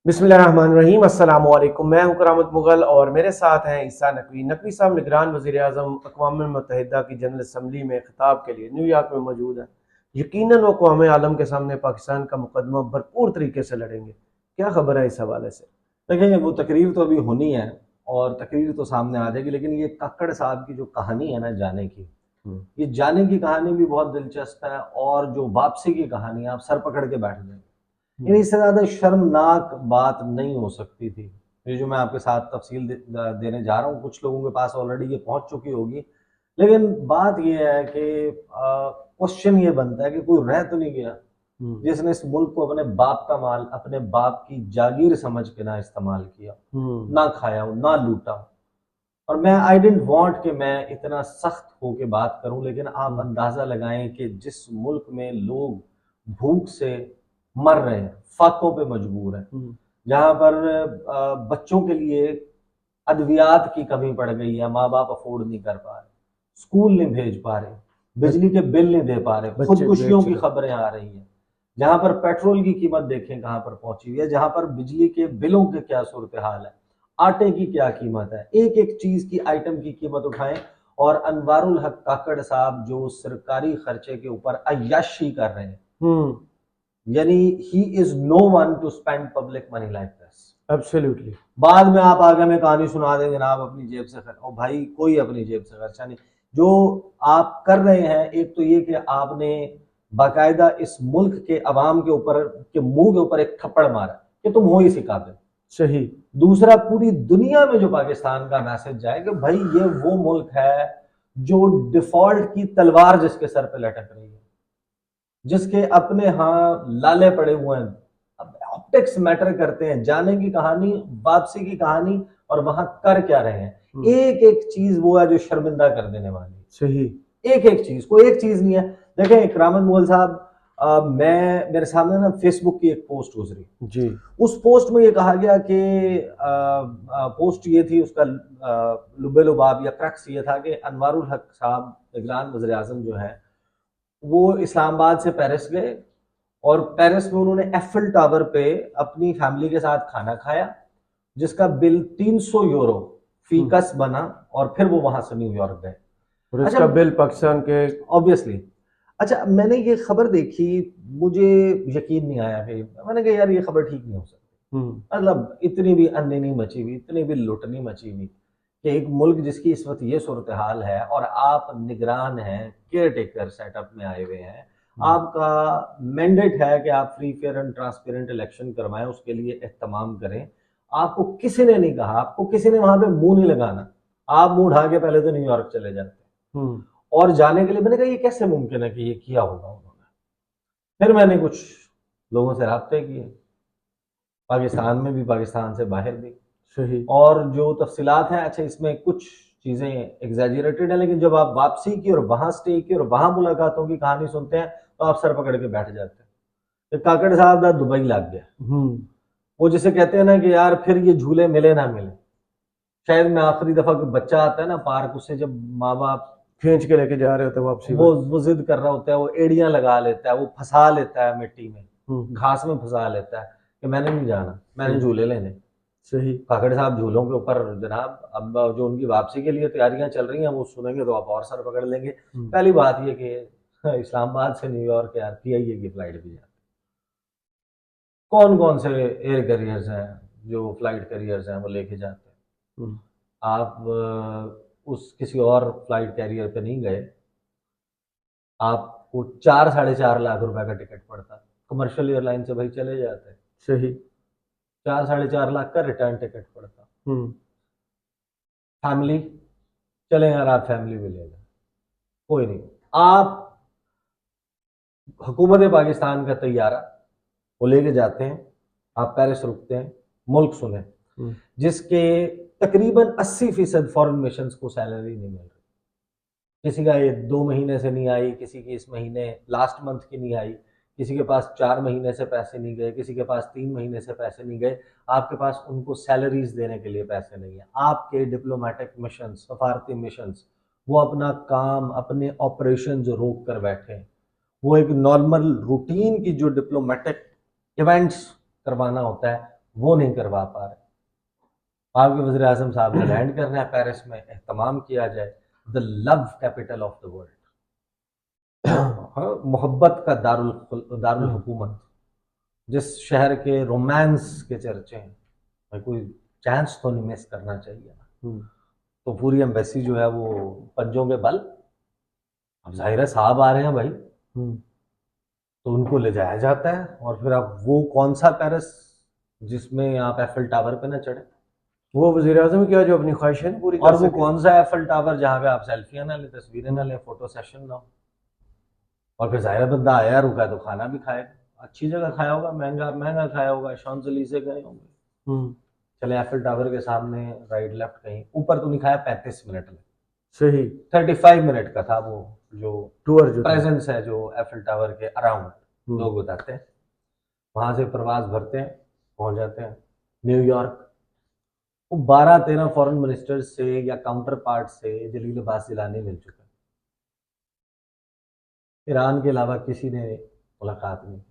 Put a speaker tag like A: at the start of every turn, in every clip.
A: बिस्मिल्लाहिर्रहमानिर्रहीम। अस्सलाम वालेकुम। मैं हूं करामत मुगल और मेरे साथ हैं ईसा नकवी। नकवी साहब निगरान वज़ीर आज़म अक़वाम मुत्तहिदा की जनरल असम्बली में खिताब के लिए न्यूयॉर्क में मौजूद हैं। यकीनन वो अक़वाम आलम के सामने पाकिस्तान का मुकदमा भरपूर तरीके से लड़ेंगे। क्या खबर है इस हवाले से?
B: देखिए, वो तकरीर तो अभी होनी है और तकरीर तो सामने आ जाएगी, लेकिन ये काकड़ साहब की जो कहानी है ना जाने की, ये जाने की कहानी भी बहुत दिलचस्प है और जो वापसी की कहानी है, आप सर पकड़ के बैठ जाएंगे। यानी इससे ज़्यादा शर्मनाक बात नहीं हो सकती थी। ये जो मैं आपके साथ तफसील देने जा रहा हूँ, कुछ लोगों के पास ऑलरेडी ये पहुंच चुकी होगी, लेकिन बात ये है कि क्वेश्चन ये बनता है कि कोई रह तो नहीं गया जिसने इस मुल्क को अपने बाप का माल, अपने बाप की जागीर समझ के ना इस्तेमाल किया, ना खाया हो, ना लूटा हो। और मैं आई डेंट वांट कि मैं इतना सख्त होके बात करूं, लेकिन आप अंदाजा लगाएं कि जिस मुल्क में लोग भूख से मर रहे हैं, फाकों पे मजबूर हैं, जहां पर बच्चों के लिए अद्वियात की कमी पड़ गई है, माँ बाप अफोर्ड नहीं कर पा रहे, स्कूल नहीं भेज पा रहे, बिजली के बिल नहीं दे पा रहे,
A: बच्चे
B: खुदकुशियों
A: बेच
B: की
A: रहे।
B: खबरें आ रही हैं, जहां पर पेट्रोल की कीमत देखें कहां पर पहुंची हुई है, जहां पर बिजली के बिलों के क्या सूरत हाल है, आटे की क्या कीमत है, एक एक चीज की आइटम की कीमत उठाएं। और अनवारुल हक काकड़ साहब जो सरकारी खर्चे के ऊपर अय्याशी कर रहे हैं, यानी he is no one to spend public money like this.
A: Absolutely.
B: बाद में आप आगे में कहानी सुना दें जनाब अपनी जेब से खर्च, और भाई कोई अपनी जेब से खर्चा नहीं। जो आप कर रहे हैं, एक तो ये कि आपने बाकायदा इस मुल्क के अवाम के ऊपर, के मुंह के ऊपर एक थप्पड़ मारा कि तुम हो ही इसी काबिल।
A: सही।
B: दूसरा, पूरी दुनिया में जो पाकिस्तान का मैसेज जाए कि भाई ये वो मुल्क है जो डिफॉल्ट की तलवार जिसके सर पे लटक रही है, जिसके अपने यहाँ लाले पड़े हुए हैं। अब ऑप्टिक्स मैटर करते हैं, जाने की कहानी, वापसी की कहानी, और वहां कर क्या रहे हैं। एक एक चीज वो है जो शर्मिंदा कर देने वाली।
A: सही।
B: एक एक चीज, कोई एक चीज नहीं है। देखें इकरामत मुगल साहब, मैं मेरे सामने ना फेसबुक की एक पोस्ट गुजरी।
A: जी।
B: उस पोस्ट में ये कहा गया कि पोस्ट ये थी, उसका लुबे लुबाब या क्रक्स ये था कि अनवारुल हक साहब निगरान वज़ीर आज़म जो है, वो इस्लामाबाद से पेरिस गए और पेरिस में उन्होंने एफिल टावर पे अपनी फैमिली के साथ खाना खाया, जिसका बिल 300 यूरो फीकस बना, और फिर वो वहां से न्यूयॉर्क गए।
A: और
B: अच्छा,
A: इसका बिल पाकिस्तान के।
B: ऑब्वियसली। अच्छा, मैंने ये खबर देखी, मुझे यकीन नहीं आया कि, मैंने कहा यार ये खबर ठीक नहीं हो सकती। मतलब इतनी भी अन्नी नहीं मची हुई, इतनी भी लुट नहीं मची हुई कि एक मुल्क जिसकी इस वक्त ये सूरत हाल है और आप निगरान हैं, केयर टेकर सेटअप में आए हुए हैं, आपका मैंडेट है कि आप free fair and transparent election करवाएं, उसके लिए एहतमाम करें। आपको किसी ने नहीं कहा, आपको किसी ने वहां पे मुंह नहीं लगाना, आप मुंह उठा के पहले तो न्यूयॉर्क चले जाते हैं। और जाने के लिए मैंने कहा ये कैसे मुमकिन है कि ये किया होगा उन्होंने। फिर मैंने कुछ लोगों से राब्ते किए, पाकिस्तान में भी, पाकिस्तान से बाहर भी।
A: सही।
B: और जो तफसीलात हैं, अच्छा इसमें कुछ चीज़ें एग्जैजरेटेड हैं, लेकिन जब आप वापसी की और वहाँ स्टे की और वहाँ मुलाकातों की कहानी सुनते हैं तो आप सर पकड़ के बैठ जाते हैं। तो काकड़ साहब दा दुबई लग गया। वो जिसे कहते हैं ना कि यार फिर ये झूले मिले ना मिले। शायद मैं आखिरी दफा कोई बच्चा आता है ना पार्क, उससे जब माँ बाप
A: खींच के लेके जा रहे होते वापसी
B: वो
A: में।
B: वो जिद कर रहा होता है, वो एड़ियां लगा लेता है, वो फंसा लेता है मिट्टी में, घास में फंसा लेता है कि मैंने नहीं जाना, मैंने झूले लेने।
A: सही।
B: काकड़ साहब झूलों के ऊपर जनाब, अब जो उनकी वापसी के लिए तैयारियां चल रही हैं वो सुनेंगे तो आप और सर पकड़ लेंगे। पहली बात ये कि इस्लामाबाद से न्यूयॉर्क यार पीआईए की फ्लाइट भी जाती है। कौन कौन से एयर कैरियर्स हैं जो फ्लाइट कैरियर्स हैं वो लेके जाते हैं। आप उस किसी और फ्लाइट कैरियर पे नहीं गए, आपको 4-4.5 लाख रुपए का टिकट पड़ता, कमर्शियल एयरलाइन से भाई चले जाते।
A: सही।
B: 4-4.5 लाख का रिटर्न टिकट पड़ता। फैमिली, चले यार आप फैमिली भी ले लें, कोई नहीं। आप हुकूमत पाकिस्तान का तैयारा वो लेके जाते हैं, आप पेरिस रुकते हैं, मुल्क सुने जिसके तकरीबन 80% फॉरेन मिशंस को सैलरी नहीं मिल रही। किसी का ये 2 महीने से नहीं आई, किसी की इस महीने लास्ट मंथ की नहीं आई, किसी के पास 4 महीने से पैसे नहीं गए, किसी के पास 3 महीने से पैसे नहीं गए। आपके पास उनको सैलरीज देने के लिए पैसे नहीं है। आपके डिप्लोमेटिक मिशन, सफारती मिशन, वो अपना काम, अपने ऑपरेशन रोक कर बैठे हैं। वो एक नॉर्मल रूटीन की जो डिप्लोमेटिक इवेंट्स करवाना होता है वो नहीं करवा पा रहे। आपके वज़ीर आज़म साहब ने लैंड करना है पेरिस में, एहतमाम किया जाए, the love capital of the world, मोहब्बत का दारुल हुकूमत, जिस शहर के रोमांस के चर्चे हैं, भाई कोई चांस तो नहीं मिस करना चाहिए ना। तो पूरी एम्बेसी जो है वो पंजों के बल, अब जाहिर है साहब आ रहे हैं भाई, तो उनको ले जाया जाता है। और फिर अब वो कौन सा पेरिस जिसमें आप एफिल टावर पे ना चढ़े,
A: वो वजीर आजम क्या जो अपनी ख्वाहिशें पूरी
B: और
A: कर
B: वो
A: सके।
B: कौन सा एफिल टावर जहाँ पे आप सेल्फियां ना लें, तस्वीरें ना लें, फोटो सेशन ना हो। और फिर जाहिर बंदा आया रुका तो खाना भी खाएगा, अच्छी जगह खाया होगा, महंगा महंगा खाया होगा, शॉन्जलीज़े गए होंगे, चले एफिल टावर के सामने राइट लेफ्ट कहीं ऊपर तो नहीं खाया, 35 मिनट में
A: सही
B: 35 मिनट का था वो जो
A: टूर जो
B: प्रेजेंस है जो एफिल टावर के अराउंड लोग बताते हैं। वहां से प्रवास भरते हैं, पहुंच जाते हैं न्यूयॉर्क। वो 12-13 फॉरेन मिनिस्टर्स से या काउंटर पार्ट से जलील अब्बास जिलानी मिल चुका है। ईरान के अलावा किसी ने मुलाकात नहीं की।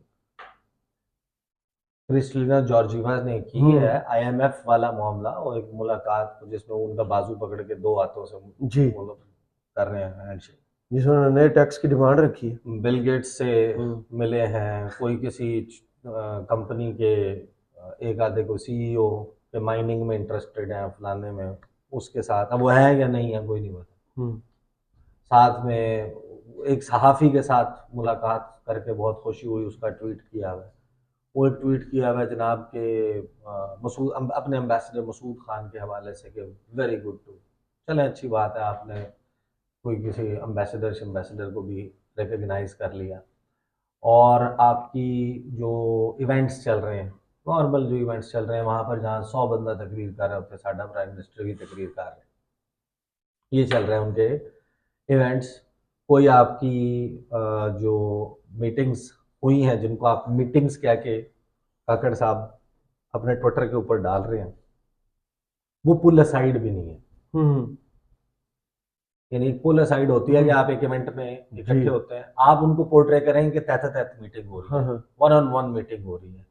B: क्रिस्टलिना जॉर्जिवा ने की है IMF वाला मामला, और एक मुलाकात जिसमें उनका बाजू पकड़ के दो हाथों से
A: जी
B: कर रहे हैं हैंडशेक,
A: जिसमें उन्होंने टैक्स की डिमांड रखी है।
B: बिल गेट्स से मिले हैं, कोई किसी कंपनी के एक आधे को CEO के माइनिंग में इंटरेस्टेड है फलाने में, उसके साथ, अब वो है या नहीं है कोई नहीं पता। साथ में एक सहाफ़ी के साथ मुलाकात करके बहुत खुशी हुई, उसका ट्वीट किया हुआ है। वो एक ट्वीट किया हुआ है जनाब के मसूद अपने एम्बेसडर मसूद खान के हवाले से कि वेरी गुड टू, चलें अच्छी बात है, आपने कोई किसी एम्बेसडर को भी रिकग्नाइज कर लिया। और आपकी जो इवेंट्स चल रहे हैं, नॉर्मल जो इवेंट्स चल रहे हैं वहाँ पर जहाँ 100 बंदा तकरीर कर रहे होते, साडा प्राइम मिनिस्टर भी तकरीर कर रहे हैं, ये चल रहे हैं उनके इवेंट्स। कोई आपकी जो मीटिंग्स हुई हैं, जिनको आप मीटिंग्स कह के काकड़ साहब अपने ट्विटर के ऊपर डाल रहे हैं, वो पुल असाइड भी नहीं है। यानी पुल असाइड होती है कि आप एक इवेंट में इकट्ठे होते हैं, आप उनको पोर्ट्रे करेंगे कि तहत तहत मीटिंग हो रही है, 1-on-1 मीटिंग हो रही है,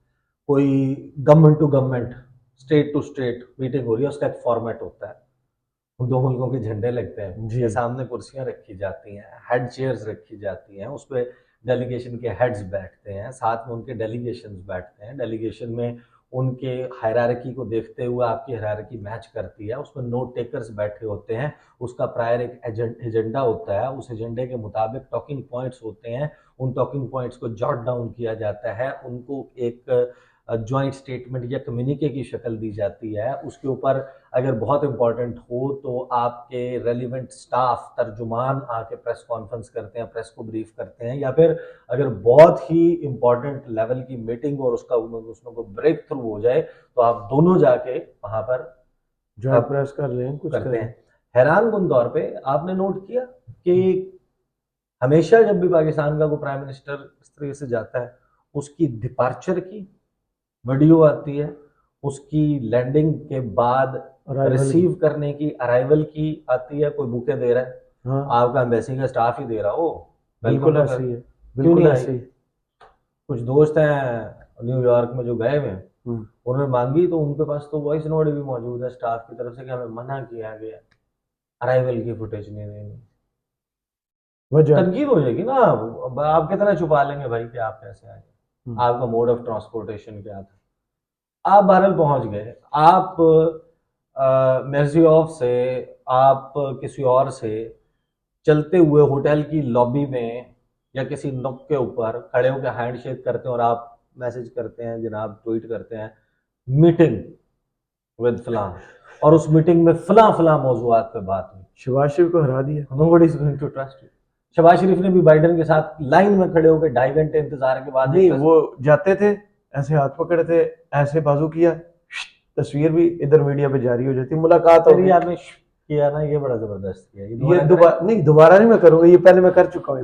B: कोई government to government, state to state meeting हो रही है, उसका एक फॉर्मेट होता है, उन दो मुल्कों के झंडे लगते हैं, के सामने कुर्सियां रखी जाती हैं, हेड चेयर्स रखी जाती हैं, उस पर डेलीगेशन के हेड्स बैठते हैं, साथ में उनके डेलीगेशंस बैठते हैं, डेलीगेशन में उनके हायरार्की को देखते हुए आपकी हायरार्की मैच करती है, उसमें नोट टेकर्स बैठे होते हैं, उसका प्रायर एक एजेंडा होता है, उस एजेंडे के मुताबिक टॉकिंग पॉइंट्स होते हैं, उन टॉकिंग पॉइंट्स को जॉट डाउन किया जाता है, उनको एक जॉइंट स्टेटमेंट या कम्युनिके की शक्ल दी जाती है, उसके ऊपर अगर बहुत इंपॉर्टेंट हो तो आपके रेलिवेंट स्टाफ तर्जुमान आके प्रेस कॉन्फ्रेंस करते हैं, प्रेस को ब्रीफ करते हैं, या फिर अगर बहुत ही इंपॉर्टेंट लेवल की मीटिंग और उसमें कोई ब्रेक थ्रू हो जाए तो आप दोनों जाके वहां पर
A: जो है प्रेस कर लें, कुछ
B: करते हैं। हैरान कुन तौर पे आपने नोट किया कि हमेशा जब भी पाकिस्तान का कोई प्राइम मिनिस्टर इस तरीके से जाता है, उसकी डिपार्चर की वीडियो आती है, उसकी लैंडिंग के बाद रिसीव करने की, अराइवल की आती है, कोई बुके दे रहा है, आपका एम्बेसी का स्टाफ ही दे रहा हो,
A: बिल्कुल ऐसे ही है,
B: बिल्कुल ऐसे ही। कुछ दोस्त हैं न्यूयॉर्क में जो गए हुए हैं, उन्होंने मांगी तो उनके पास तो वॉइस नोट भी मौजूद है स्टाफ की तरफ से कि हमें मना किया गया, अराइवल की फुटेज नहीं देनी। तनकीद हो जाएगी ना, आप कितना छुपा लेंगे भाई कि आप कैसे आए, आपका मोड ऑफ ट्रांसपोर्टेशन क्या था। आप बहरहाल पहुंच गए, आप मेर्जियोफ से, आप किसी और से चलते हुए होटल की लॉबी में या किसी नुक के ऊपर खड़े होकर हैंडशेक करते हैं और आप मैसेज करते हैं, जनाब ट्वीट करते हैं मीटिंग विद फलां, और उस मीटिंग में फलां फलां मौजूआत पे बात हुई।
A: शहबाज शरीफ को हरा दिया,
B: nobody is going to trust you. Shahbaz Sharif ने भी बाइडन के साथ लाइन में खड़े होकर 2.5 घंटे इंतजार के बाद,
A: नहीं वो जाते थे ऐसे हाथ पकड़े थे, ऐसे बाजू किया, तस्वीर भी इधर मीडिया पे जारी हो जाती, मुलाकात हो गई।
B: आपने किया ना, ये बड़ा जबरदस्त किया,
A: ये दोबारा नहीं मैं करूंगा, ये पहले मैं कर चुका हूँ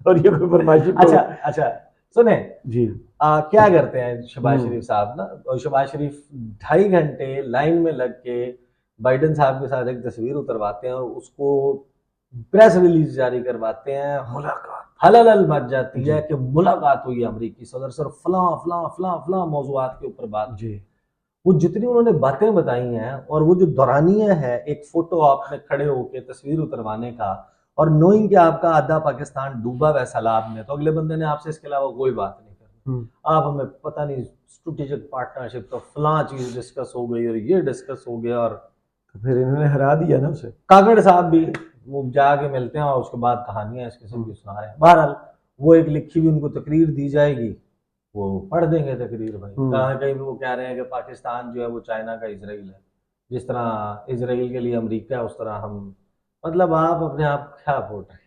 A: और ये कोई फरमाइशी।
B: अच्छा सुने
A: जी,
B: क्या करते हैं शहबाज शरीफ साहब ना, और शहबाज शरीफ 2.5 घंटे लाइन में लग के बाइडन साहब के साथ एक तस्वीर उतरवाते हैं और उसको प्रेस रिलीज जारी करवाते हैं, मुलाकात हलल मच जाती
A: जी।
B: है कि मुलाकात हुई है अमरीकी सदर से और फलां फलां फलां फलां मौज़ूआत के ऊपर बात।
A: जी।
B: वो जितनी उन्होंने बातें बताई हैं और वो जो दौरानिया है एक फोटो आपने खड़े होके तस्वीर उतरवाने का और नोइंग कि आपका आधा पाकिस्तान डूबा हुआ है सैलाब में, तो अगले बंदे ने आपसे इसके अलावा कोई बात नहीं करनी। आप हमें पता नहीं स्ट्रेटेजिक पार्टनरशिप तो फलां चीज डिस्कस हो गई और ये डिस्कस हो गया, और
A: तो फिर इन्होंने हरा दिया ना उसे।
B: काकड़ साहब भी वो जाके मिलते हैं और उसके बाद कहानियां इस किस्म की सुना रहे हैं। बहरहाल वो एक लिखी हुई उनको तकरीर दी जाएगी, वो पढ़ देंगे तकरीर भाई। कहीं कहीं वो कह रहे हैं कि पाकिस्तान जो है वो चाइना का इसराइल है, जिस तरह इसराइल के लिए अमेरिका है उस तरह हम, मतलब आप अपने आप क्या बोल रहे हैं,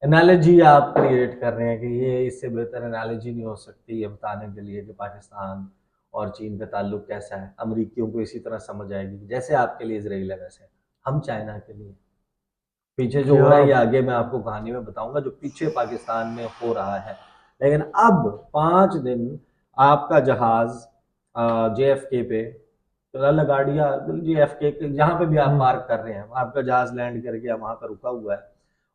B: एनालॉजी आप क्रिएट कर रहे हैं कि ये इससे बेहतर एनालॉजी नहीं हो सकती ये बताने के लिए कि पाकिस्तान और चीन का ताल्लुक कैसा है। अमरीकियों को इसी तरह समझ आएगी जैसे आपके लिए इसराइल है वैसे हम चाइना के लिए। पीछे जो हो रहा है ये आगे मैं आपको कहानी में बताऊंगा जो पीछे पाकिस्तान में हो रहा है। लेकिन अब 5 दिन आपका जहाज JFK पे लगाड़िया JFK जहाँ पे भी आप पार्क कर रहे हैं आपका जहाज लैंड करके वहां पर रुका हुआ है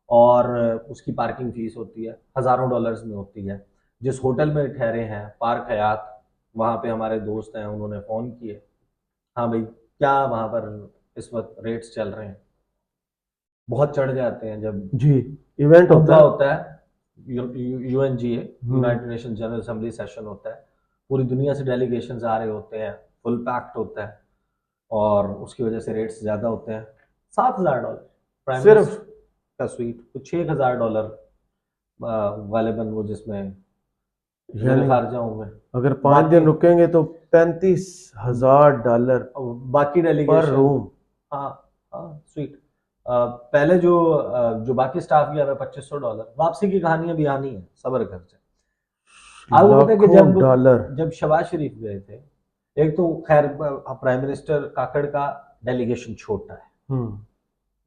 B: और उसकी पार्किंग फीस होती है हजारों डॉलर्स में होती है। जिस होटल में ठहरे हैं पार्क हयात, वहां पे हमारे दोस्त हैं उन्होंने फोन किए, हाँ भाई क्या वहां पर इस वक्त रेट्स चल रहे हैं। बहुत चढ़ जाते हैं जब
A: जी इवेंट
B: होता है UNGA United nation general assembly session होता है, पूरी दुनिया से डेलीगेशंस आ रहे होते हैं, फुल पैक्ड होता है और उसकी वजह से रेट्स ज़्यादा होते हैं। $7,000 प्राइम
A: सिर्फ
B: मिनिस्टर का स्वीट, तो $6,000 गालिबन वो जिसमें
A: यानी
B: खर्चा होंगे।
A: अगर 5 दिन रुकेंगे तो $35,000
B: बाकी
A: पर
B: डेलीगेशन
A: रूम।
B: हाँ हाँ स्वीट। पहले जो बाकी स्टाफ गया है $2,500, वापसी की कहानियां भी आनी है, सब्र कर जाए। आपको पता है कि
A: लाखों डॉलर।
B: जब शहबाज शरीफ गए थे, एक तो खैर प्राइम मिनिस्टर काकड़ का डेलीगेशन छोटा है,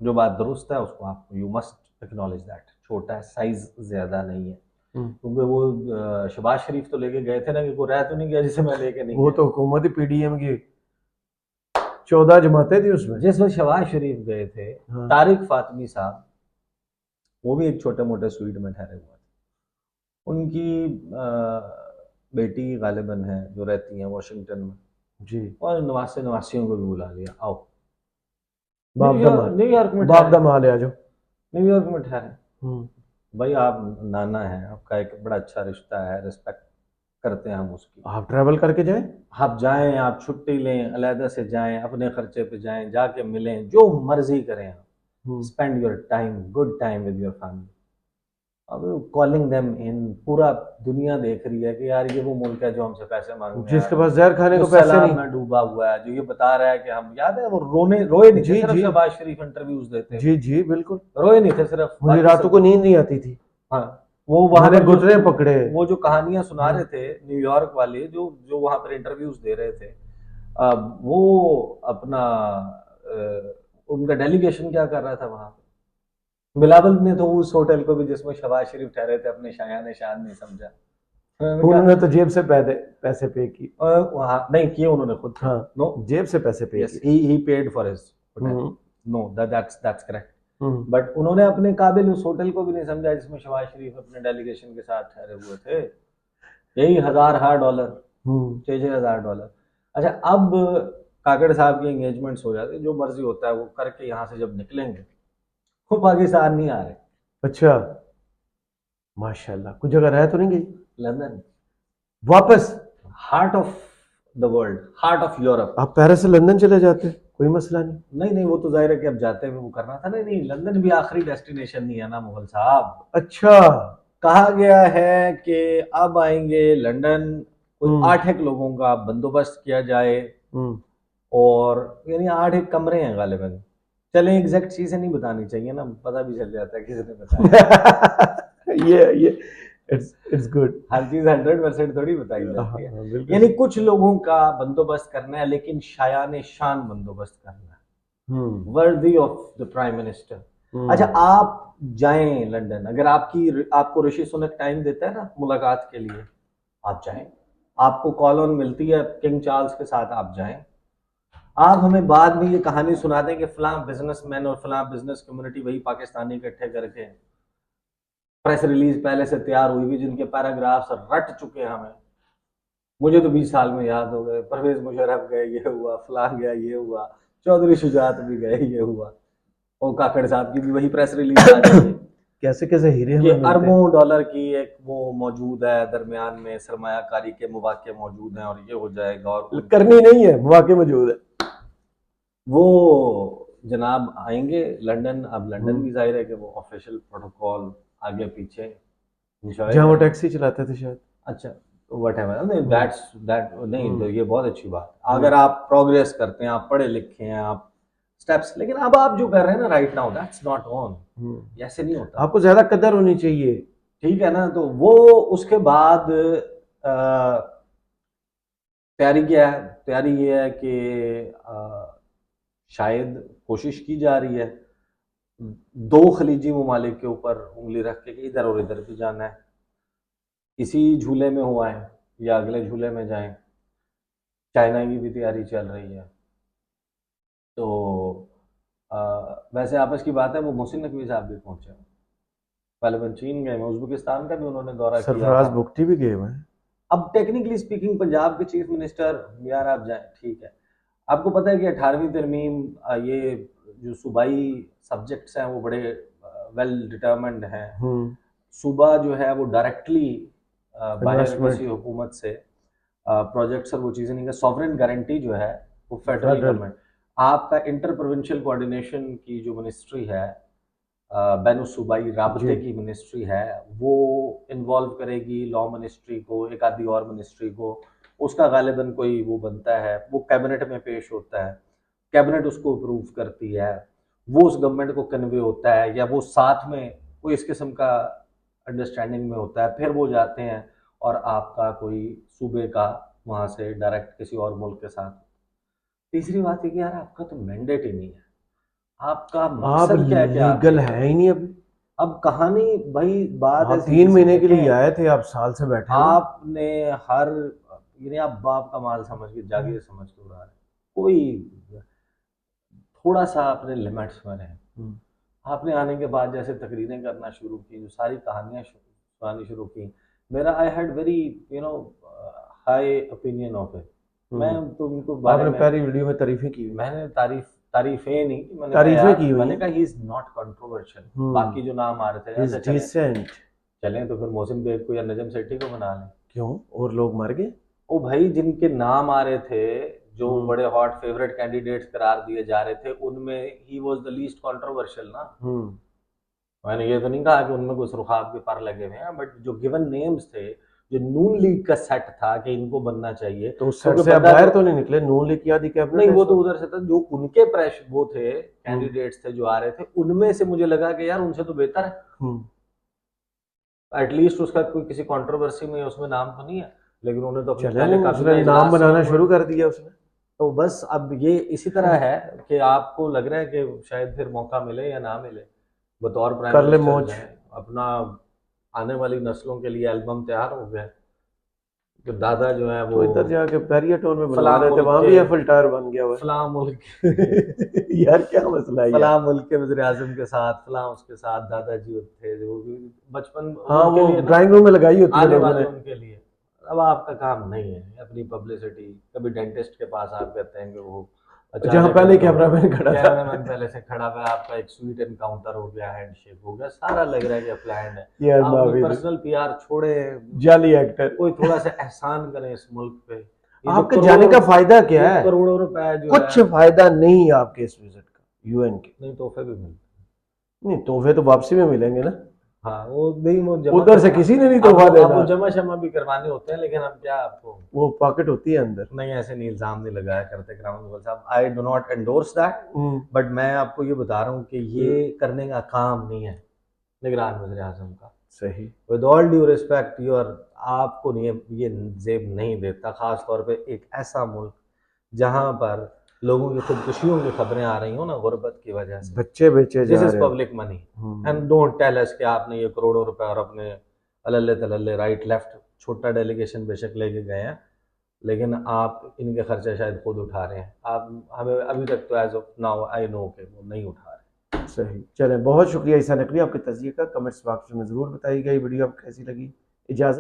B: जो बात दुरुस्त है उसको आप यू मस्ट एक्नॉलेज दैट, छोटा है, साइज ज्यादा नहीं है। क्योंकि वो शहबाज शरीफ तो लेके गए थे ना कि कोई रह तो नहीं गया जिसे मैं लेके नहीं
A: वो
B: गया।
A: तो हुकूमत PDM की 14 जमातें थी उसमें।
B: जिस वक्त शहबाज शरीफ गए थे, तारिक फातमी साहब वो भी एक छोटे मोटे स्वीट में ठहरे हुए थे। उनकी बेटी गालिबन है जो रहती हैं वाशिंगटन में
A: जी,
B: और नवासियों को भी बुला लिया, आओ
A: न्यूयॉर्क में बाप दा माल है, आ जाओ
B: न्यूयॉर्क में ठहरे। भाई आप नाना है, आपका एक बड़ा अच्छा रिश्ता है, रिस्पेक्ट करते हैं हम उसकी।
A: आप ट्रैवल करके जाएं,
B: आप जाएं, आप छुट्टी लें, अलहदा से जाएं, अपने खर्चे पे जाएं, जाके मिलें, जो मर्जी करें आप, spend your time, good time with your family. अब कॉलिंग देम इन, पूरा दुनिया देख रही है कि यार ये वो मुल्क है जो हमसे पैसे मांगने
A: जिसके पास जहर खाने को पैसे नहीं,
B: में डूबा हुआ है, जो ये बता रहा है कि हम, याद है वो रोए नहीं थे सिर्फ शहबाज शरीफ इंटरव्यूज देते।
A: जी जी बिल्कुल,
B: रोए नहीं थे सिर्फ,
A: मुझे रातों को नींद नहीं आती थी।
B: हाँ वो वहां पर
A: घुटने पकड़े,
B: वो जो कहानियां सुना रहे थे न्यूयॉर्क वाले जो जो वहां पर इंटरव्यूज दे रहे थे, वो अपना उनका डेलीगेशन क्या कर रहा था वहां पे। बिलावल ने तो उस होटल को भी जिसमें शहबाज शरीफ ठहरे थे अपने शायान शान नहीं समझा,
A: उन्होंने तो जेब से पैसे पे की,
B: वहां नहीं किए उन्होंने खुद।
A: हाँ
B: नो
A: जेब से पैसे पे
B: yes, he paid for his hotel, no that's correct, but उन्होंने अपने काबिल उस होटल को भी नहीं समझा जिसमें शहबाज शरीफ अपने डेलीगेशन के साथ ठहरे हुए थे। यही $1,000 $6,000। अच्छा अब काकड़ साहब की एंगेजमेंट्स हो जाते, जो मर्जी होता है वो करके यहाँ से जब निकलेंगे वो पाकिस्तान नहीं आ रहे।
A: अच्छा माशाल्लाह, कुछ जगह रह तो नहीं गई?
B: लंदन
A: वापस,
B: heart of the world, heart of Europe.
A: आप पेरिस से लंदन चले जाते, कोई मसला नहीं।
B: नहीं वो तो जाहिर है कि अब जाते हुए वो करना था। नहीं लंदन भी आखिरी डेस्टिनेशन नहीं है ना मुगल साहब।
A: अच्छा,
B: कहा गया है कि अब आएंगे लंदन, कोई 8 लोगों का बंदोबस्त किया जाए और यानी 8 कमरे हैं गालिबन। चलें एग्जैक्ट चीजें नहीं बतानी चाहिए ना, पता भी चल जाता है किसने बताया।
A: ये इट्स गुड,
B: हर चीज 100% थोड़ी बताई जाती है। यानी कुछ लोगों का बंदोबस्त करना है लेकिन शायान शान बंदोबस्त करना है, worthy of the prime minister. अच्छा आप जाएं लंदन, अगर आपको ऋषि सुनक टाइम देता है ना मुलाकात के लिए, आप जाएं, आपको कॉल ऑन मिलती है किंग चार्ल्स के साथ, आप जाएं। आप हमें बाद में ये कहानी सुना दें कि फलां बिजनेसमैन और फलां बिजनेस कम्युनिटी वही पाकिस्तानी इकट्ठे करके प्रेस रिलीज पहले से तैयार हुई हुई जिनके पैराग्राफ्स रट चुके हैं हमें। मुझे तो 20 साल में याद हो गए, परवेज मुशर्रफ गए ये हुआ, फलान गया ये हुआ, चौधरी शुजात भी गए ये हुआ, और काकड़ साहब की भी वही प्रेस रिलीज आ जाएगी
A: कैसे कैसे हीरे
B: कि
A: हमें मिलते हैं।
B: अरबों डॉलर की एक वो मौजूद है, दरमियान में सरमायाकारी के मौके मौजूद हैं और ये हो जाएगा, और
A: करनी नहीं है, मौके मौजूद है।
B: वो जनाब आएंगे लंदन। अब लंदन भी जाहिर है कि वो ऑफिशियल प्रोटोकॉल आगे पीछे enjoy
A: जहाँ वो
B: करें।
A: टैक्सी चलाते थे शायद।
B: अच्छा, व्हाटएवर, नहीं दैट नहीं, तो ये बहुत अच्छी बात।
A: हम्म।
B: अगर आप प्रोग्रेस करते हैं, आप पढ़े लिखे हैं, आप स्टेप्स, लेकिन अब आप जो कर रहे हैं ना right now, that's not on, ऐसे नहीं होता।
A: आपको ज्यादा कदर होनी चाहिए।
B: ठीक है ना, तो वो उसके बाद तैयारी क्या है? तैयारी ये है कि शायद कोशिश की जा रही है 2 खलीजी ममालिक के ऊपर उंगली रख के कि इधर और इधर भी जाना है, इसी झूले में हुआ है या अगले झूले में जाएं। चाइना की भी तैयारी चल रही है। तो वैसे आपस की बात है, वो मोहसिन नकवी साहब भी पहुंचे, तालिबान चीन गए हैं, उज्बेकिस्तान का भी उन्होंने दौरा किया
A: सरफराज
B: था।
A: बुगटी भी गए हुए हैं।
B: अब टेक्निकली स्पीकिंग पंजाब के चीफ मिनिस्टर, यार आप जाए, ठीक है, आपको पता है कि 18वीं तरमीम, ये जो सूबाई सब्जेक्ट्स हैं वो बड़े वेल डिटर्मिन्ड हैं। सूबा जो है वो डायरेक्टली बाहर किसी हुकूमत से प्रोजेक्ट्स और वो चीज़ें नहीं, सॉवरेन गारंटी जो है वो फेडरल गवर्नमेंट। आपका इंटर प्रोविंशियल कोऑर्डिनेशन की जो मिनिस्ट्री है, बैन सूबाई राबते की मिनिस्ट्री है, वो इन्वॉल्व करेगी लॉ मिनिस्ट्री को, एक आधी और मिनिस्ट्री को। उसका गालिबन कोई वो बनता है, वो कैबिनेट में पेश होता है, कैबिनेट उसको अप्रूव करती है, वो उस गवर्नमेंट को कन्वे होता है, या वो साथ में कोई इस किस्म का अंडरस्टैंडिंग में होता है, फिर वो जाते हैं और आपका कोई सूबे का वहाँ से डायरेक्ट किसी और मुल्क के साथ। तीसरी बात है कि यार आपका तो मैंडेट ही नहीं है, आपका मकसद क्या है?
A: लीगल है ही नहीं अभी।
B: अब कहानी भाई बात
A: आप
B: ऐसी
A: 3 महीने के लिए
B: देखें,
A: आए थे, आप साल से बैठे हो।
B: आपने हर, यानी आप बाप का माल समझ के, जागीर समझ के उड़ा रहे हैं। कोई थोड़ा सा अपने लिमिट्स में रहे। आपने आने के बाद जैसे तकरीरें करना शुरू की, जो सारी कहानियां सुनानी शुरू की, मेरा I had very high opinion of it. मैं तो उनको बारे में,
A: पहली वीडियो में तारीफें की,
B: मैंने तारीफें नहीं, मैंने
A: तारीफें की,
B: मैंने कहा ही इज नॉट कंट्रोवर्शियल। बाकी जो नाम आ रहे थे जैसे चलें तो फिर मोहसिन बेग को या नजम सेठी को बना लें।
A: क्यों? और लोग मर गए।
B: ओ भाई, जिनके नाम आ रहे थे, जो बड़े हॉट फेवरेट कैंडिडेट्स करार दिए जा रहे थे, उनमें he was the least controversial ना। मैंने ये तो नहीं कहा कि उनमें कोई सुरखाब के पर लगे हुए हैं, बट जो गिवन नेम्स थे, जो नून लीग का सेट था कि इनको बनना चाहिए,
A: तो उस सेट से आप बाहर तो नहीं निकले? नून लीग की आधी कैबिनेट
B: नहीं, वो तो उधर से था, जो उनके प्रेश वो थे, कैंडिडेट्स थे जो आ रहे थे, उनमें से मुझे लगा कि यार उनसे तो बेहतर है, एटलीस्ट उसका कोई किसी कंट्रोवर्सी में उसमें नाम तो नहीं है, लेकिन उन्हें तो
A: उसने नाम बनाना शुरू कर दिया उसने।
B: तो बस अब ये इसी तरह है कि आपको लग रहा है कि शायद फिर मौका मिले या ना मिले, बतौर प्राइम मिनिस्टर अपना आने वाली नस्लों के लिए एल्बम तैयार हो गया। तो दादा जो है वो
A: तो इधर जाके बैरियटोन में बुला रहे थे, वहां भी एफिल टावर बन गया हुआ है।
B: फलां मुल्क
A: यार क्या मसला है?
B: फलां मुल्क के वज़ीर आज़म के साथ, फलां उसके साथ दादाजी थे जो बचपन,
A: हाँ वो ड्राइंग रूम में लगाई होती है लोगों ने
B: उनके लिए। अब आपका काम नहीं है अपनी पब्लिसिटी। कभी डेंटिस्ट के पास आप कहते हैं कि वो
A: जहाँ पहले कैमरामैन खड़ा था,
B: कैमरामैन पहले से खड़ा हुआ, आपका एक स्वीट एनकाउंटर हो गया, हैंडशेक हो गया, सारा लग रहा है कि प्लान है।
A: यार
B: आप पर्सनल पीआर छोड़े,
A: जाली एक्टर,
B: कोई थोड़ा सा एहसान करें इस मुल्क पे।
A: आपके जाने का फायदा क्या है?
B: करोड़ों रुपए जो
A: कुछ फायदा नहीं है आपके इस विजिट का, यूएन के।
B: नहीं, तोहफे भी मिलते
A: नहीं, तोहफे तो वापसी में मिलेंगे ना।
B: हाँ, वो नहीं, वो
A: उधर से किसी ने नहीं तोहफा देना।
B: आपको जमा शमा भी करवाने होते हैं, लेकिन हम क्या, आपको
A: वो पॉकेट होती है अंदर।
B: नहीं, ऐसे नहीं, इल्जाम नहीं लगाया करते ग्राउंड लेवल साहब। I do not endorse that, but मैं आपको ये बता रहा हूँ कि ये करने का काम नहीं है निगरान वज़ीर आज़म का।
A: सही,
B: विद ऑल ड्यू रिस्पेक्ट, आपको ये जेब नहीं देता, खास तौर पे एक ऐसा मुल्क जहां पर लोगों की खुदकुशियों की खबरें आ रही हो ना, गुर्बत की वजह से,
A: बच्चे बेचे जा रहे हैं।
B: This is public money and don't tell us कि आपने ये करोड़ों रुपए और अपने अल्ले तलल्ले राइट लेफ्ट छोटा डेलीगेशन बेशक लेके गए हैं, लेकिन आप इनके खर्चे शायद खुद उठा रहे हैं। आप हमें अभी तक तो as of now I know कि वो नहीं उठा रहे।
A: सही, चलें बहुत शुक्रिया ईसा नकवी आपके तज़िये का। कमेंट्स बॉक्स में ज़रूर बताइएगा ये वीडियो आपको कैसी लगी। इजाज़त।